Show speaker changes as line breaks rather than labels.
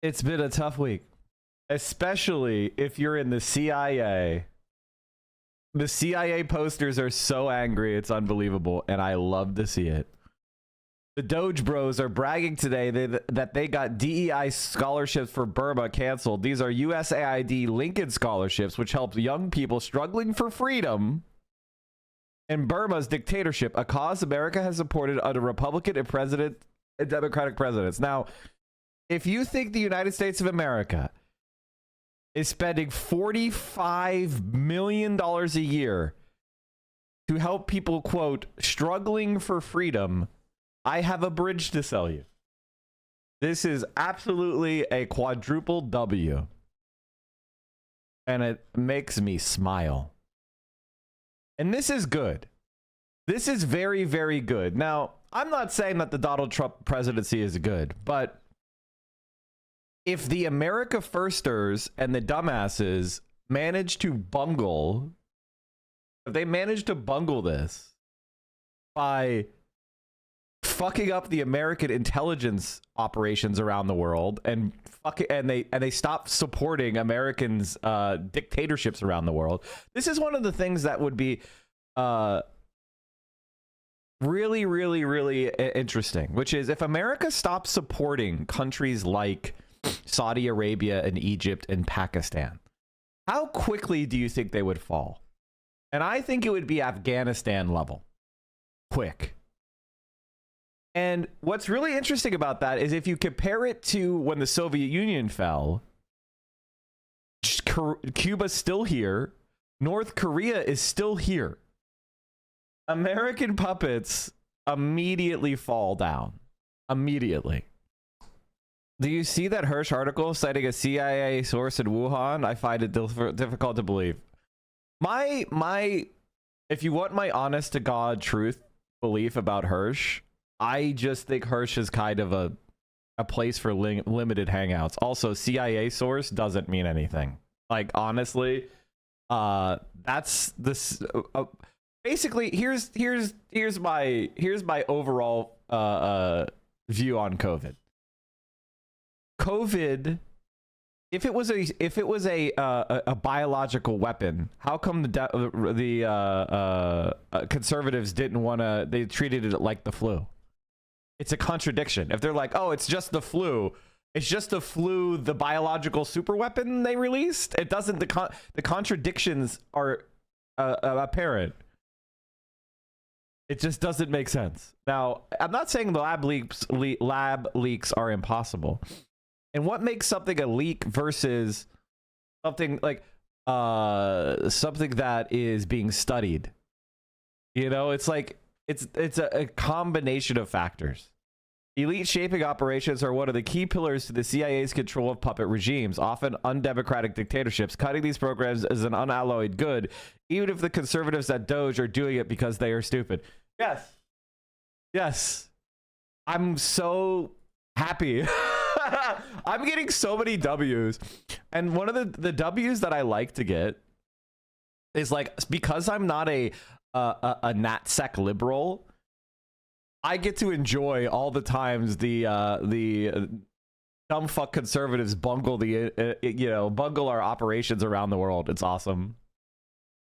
It's been a tough week, especially if you're in the CIA. The CIA posters are so angry, it's unbelievable, and I love to see it. The Doge bros are bragging today that they got DEI scholarships for Burma canceled. These are USAID Lincoln scholarships, which help young people struggling for freedom in Burma's dictatorship, a cause America has supported under Republican and Democratic presidents. Now, if you think the United States of America is spending $45 million a year to help people, quote, struggling for freedom, I have a bridge to sell you. This is absolutely a quadruple W. And it makes me smile. And this is good. This is very, very good. Now, I'm not saying that the Donald Trump presidency is good, but if the America Firsters and the dumbasses manage to bungle, if they manage to bungle this by fucking up the American intelligence operations around the world and they stop supporting Americans' dictatorships around the world, this is one of the things that would be really, really, really interesting, which is if America stops supporting countries like Saudi Arabia and Egypt and Pakistan, how quickly do you think they would fall? And I think it would be Afghanistan level. Quick. And what's really interesting about that is if you compare it to when the Soviet Union fell, Cuba's still here. North Korea is still here. American puppets immediately fall down. Immediately. Do you see that Hirsch article citing a CIA source in Wuhan? I find it difficult to believe. If you want my honest to God truth belief about Hirsch, I just think Hirsch is kind of a place for limited hangouts. Also, CIA source doesn't mean anything. Like, honestly, that's this. Basically, here's my overall view on COVID. COVID, if it was a biological weapon, how come the conservatives didn't want to? They treated it like the flu. It's a contradiction. If they're like, oh, it's just the flu. It's just the flu, the biological super weapon they released. It doesn't. The contradictions are apparent. It just doesn't make sense. Now, I'm not saying the lab leaks are impossible. And what makes something a leak versus something like something that is being studied? You know, it's like it's a combination of factors. Elite shaping operations are one of the key pillars to the CIA's control of puppet regimes, often undemocratic dictatorships. Cutting these programs is an unalloyed good, even if the conservatives at Doge are doing it because they are stupid. Yes. Yes. I'm so happy. I'm getting so many W's. And one of the W's that I like to get is like, because I'm not a NatSec liberal, I get to enjoy all the times the dumb fuck conservatives bungle bungle our operations around the world. It's awesome.